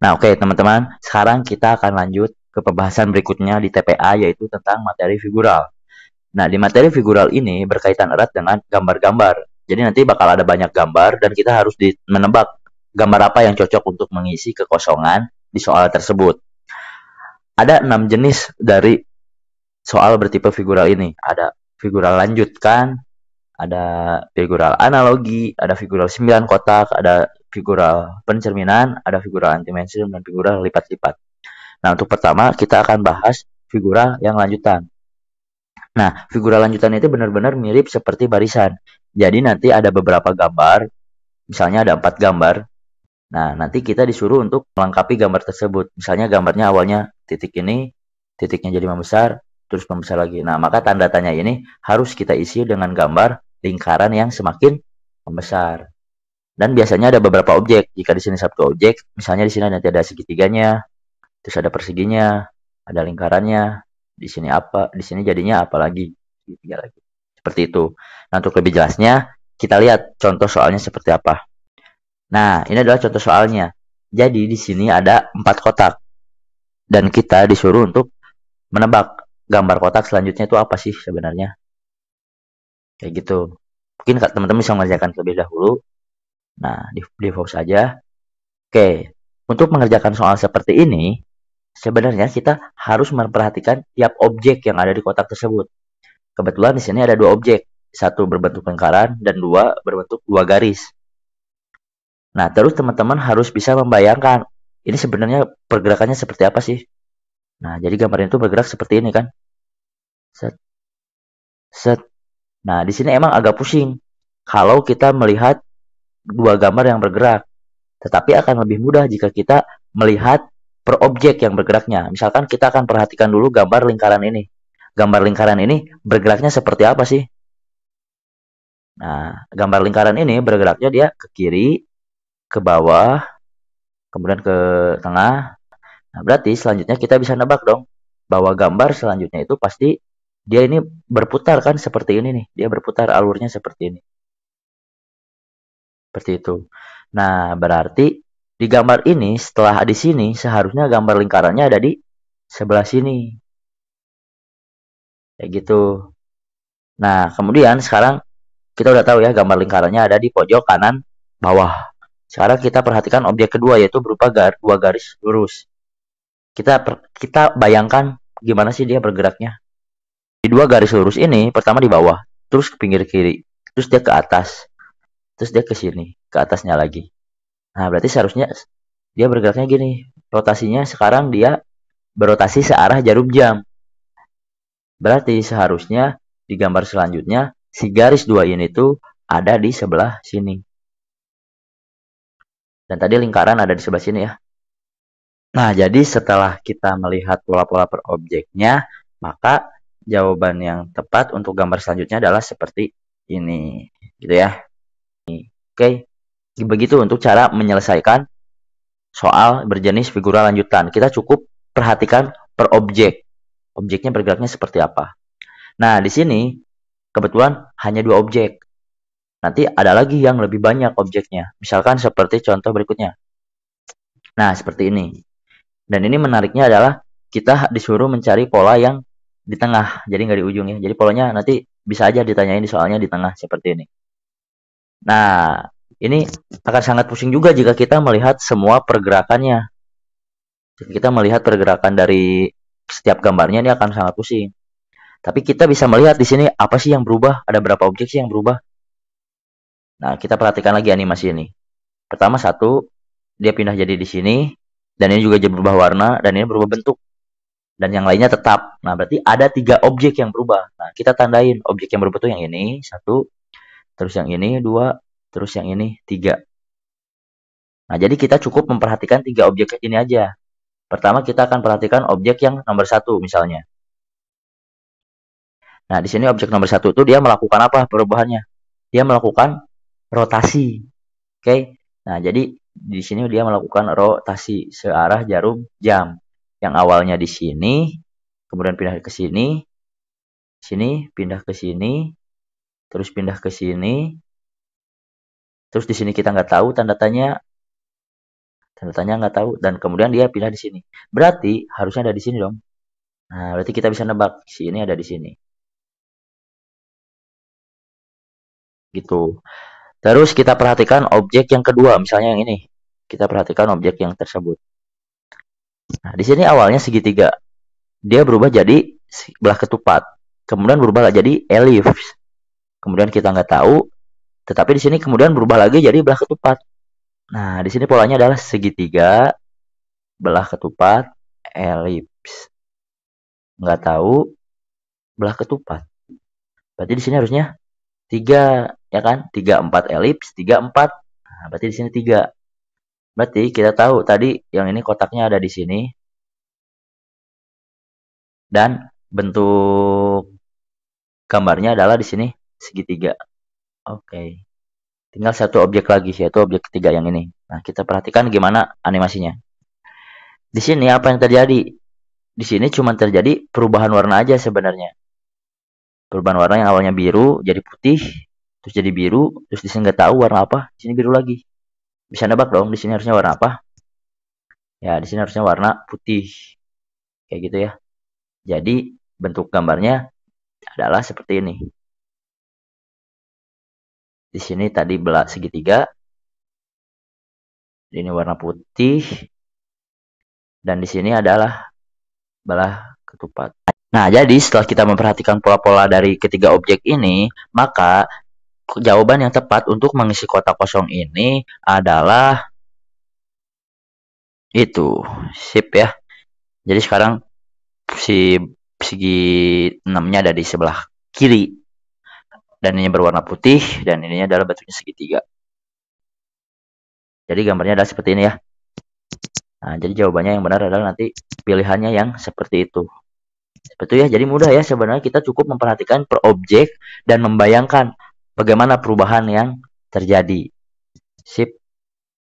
Nah, oke teman-teman, sekarang kita akan lanjut ke pembahasan berikutnya di TPA, yaitu tentang materi figural. Nah, di materi figural ini berkaitan erat dengan gambar-gambar. Jadi nanti bakal ada banyak gambar dan kita harus menebak gambar apa yang cocok untuk mengisi kekosongan di soal tersebut. Ada 6 jenis dari soal bertipe figural ini. Ada figural lanjutkan, ada figural analogi, ada figural 9 kotak, ada figural pencerminan, ada figural anti mainstream, dan figural lipat-lipat. Nah, untuk pertama kita akan bahas figural yang lanjutan. Nah, figural lanjutan itu benar-benar mirip seperti barisan. Jadi nanti ada beberapa gambar, misalnya ada 4 gambar. Nah, nanti kita disuruh untuk melengkapi gambar tersebut. Misalnya gambarnya awalnya titik ini, titiknya jadi membesar, terus membesar lagi. Nah, maka tanda tanya ini harus kita isi dengan gambar lingkaran yang semakin membesar. Dan biasanya ada beberapa objek. Jika di sini satu objek, misalnya di sini nanti ada segitiganya, terus ada perseginya, ada lingkarannya. Di sini apa? Di sini jadinya apa lagi? Segitiga lagi. Seperti itu. Nah, untuk lebih jelasnya, kita lihat contoh soalnya seperti apa. Nah, ini adalah contoh soalnya. Jadi di sini ada 4 kotak. Dan kita disuruh untuk menebak gambar kotak selanjutnya itu apa sih sebenarnya. Kayak gitu. Mungkin teman-teman bisa mengerjakan terlebih dahulu. Nah, di pause saja. Oke, untuk mengerjakan soal seperti ini, sebenarnya kita harus memperhatikan tiap objek yang ada di kotak tersebut. Kebetulan di sini ada 2 objek. Satu berbentuk lingkaran dan dua berbentuk 2 garis. Nah, terus teman-teman harus bisa membayangkan ini sebenarnya pergerakannya seperti apa sih? Nah, jadi gambarnya itu bergerak seperti ini kan? Set, set. Nah, di sini emang agak pusing kalau kita melihat 2 gambar yang bergerak. Tetapi akan lebih mudah jika kita melihat per objek yang bergeraknya. Misalkan kita akan perhatikan dulu gambar lingkaran ini. Gambar lingkaran ini bergeraknya seperti apa sih? Nah, gambar lingkaran ini bergeraknya dia ke kiri, ke bawah, kemudian ke tengah. Nah, berarti selanjutnya kita bisa nebak dong bahwa gambar selanjutnya itu pasti dia ini berputar kan seperti ini nih. Dia berputar alurnya seperti ini. Seperti itu. Nah, berarti di gambar ini setelah di sini seharusnya gambar lingkarannya ada di sebelah sini. Kayak gitu. Nah, kemudian sekarang kita udah tahu ya gambar lingkarannya ada di pojok kanan bawah. Sekarang kita perhatikan objek kedua yaitu berupa dua garis lurus. Kita bayangkan gimana sih dia bergeraknya. Di dua garis lurus ini, pertama di bawah, terus ke pinggir kiri, terus dia ke atas, terus dia ke sini, ke atasnya lagi. Nah, berarti seharusnya dia bergeraknya gini. Rotasinya sekarang dia berotasi searah jarum jam. Berarti seharusnya di gambar selanjutnya si garis dua ini tuh ada di sebelah sini. Dan tadi lingkaran ada di sebelah sini ya. Nah, jadi setelah kita melihat pola-pola per objeknya, maka jawaban yang tepat untuk gambar selanjutnya adalah seperti ini. Gitu ya. Oke, begitu untuk cara menyelesaikan soal berjenis figura lanjutan. Kita cukup perhatikan per objek. Objeknya bergeraknya seperti apa. Nah, di sini kebetulan hanya 2 objek. Nanti ada lagi yang lebih banyak objeknya. Misalkan seperti contoh berikutnya. Nah, seperti ini. Dan ini menariknya adalah kita disuruh mencari pola yang di tengah. Jadi nggak di ujung ya. Jadi polanya nanti bisa aja ditanyain di soalnya di tengah seperti ini. Nah, ini akan sangat pusing juga jika kita melihat semua pergerakannya. Jika kita melihat pergerakan dari setiap gambarnya ini akan sangat pusing. Tapi kita bisa melihat di sini apa sih yang berubah? Ada berapa objek sih yang berubah? Nah, kita perhatikan lagi animasi ini. Pertama satu, dia pindah jadi di sini, dan ini juga jadi berubah warna, dan ini berubah bentuk. Dan yang lainnya tetap. Nah, berarti ada 3 objek yang berubah. Nah, kita tandain objek yang berubah itu yang ini, 1, terus yang ini, 2, terus yang ini, 3. Nah, jadi kita cukup memperhatikan 3 objek ini aja. Pertama, kita akan perhatikan objek yang nomor 1 misalnya. Nah, di sini objek nomor 1 itu dia melakukan apa perubahannya? Dia melakukan rotasi. Oke. Nah, jadi di sini dia melakukan rotasi searah jarum jam. Yang awalnya di sini, kemudian pindah ke sini, sini pindah ke sini, terus pindah ke sini. Terus di sini kita nggak tahu tanda tanya Tanda tanya nggak tahu. Dan kemudian dia pindah di sini. Berarti harusnya ada di sini dong. Nah, berarti kita bisa nebak si ini ada di sini. Gitu. Terus kita perhatikan objek yang kedua, misalnya yang ini. Kita perhatikan objek yang tersebut. Nah, di sini awalnya segitiga. Dia berubah jadi belah ketupat. Kemudian berubah jadi elips. Kemudian kita nggak tahu, tetapi di sini kemudian berubah lagi jadi belah ketupat. Nah, di sini polanya adalah segitiga, belah ketupat, elips. Nggak tahu, belah ketupat. Berarti di sini harusnya 3, ya kan? 3, 4 elips, 3, 4. Nah, berarti di sini 3. Berarti kita tahu tadi yang ini kotaknya ada di sini. Dan bentuk gambarnya adalah di sini segitiga. Oke. Tinggal satu objek lagi, yaitu objek ketiga yang ini. Nah, kita perhatikan gimana animasinya. Di sini apa yang terjadi? Di sini cuma terjadi perubahan warna aja sebenarnya. Perubahan warna yang awalnya biru jadi putih, terus jadi biru, terus di sini nggak tahu warna apa, di sini biru lagi. Bisa nebak dong, di sini harusnya warna apa? Ya, di sini harusnya warna putih. Kayak gitu ya. Jadi, bentuk gambarnya adalah seperti ini. Di sini tadi belah segitiga. Ini warna putih. Dan di sini adalah belah ketupat. Nah, jadi setelah kita memperhatikan pola-pola dari ketiga objek ini, maka jawaban yang tepat untuk mengisi kotak kosong ini adalah itu. Sip ya. Jadi sekarang si segi 6-nya ada di sebelah kiri. Dan ini berwarna putih dan ini adalah bentuknya segitiga. Jadi gambarnya adalah seperti ini ya. Nah, jadi jawabannya yang benar adalah nanti pilihannya yang seperti itu. Seperti ya, jadi mudah ya sebenarnya kita cukup memperhatikan per objek dan membayangkan bagaimana perubahan yang terjadi. Sip.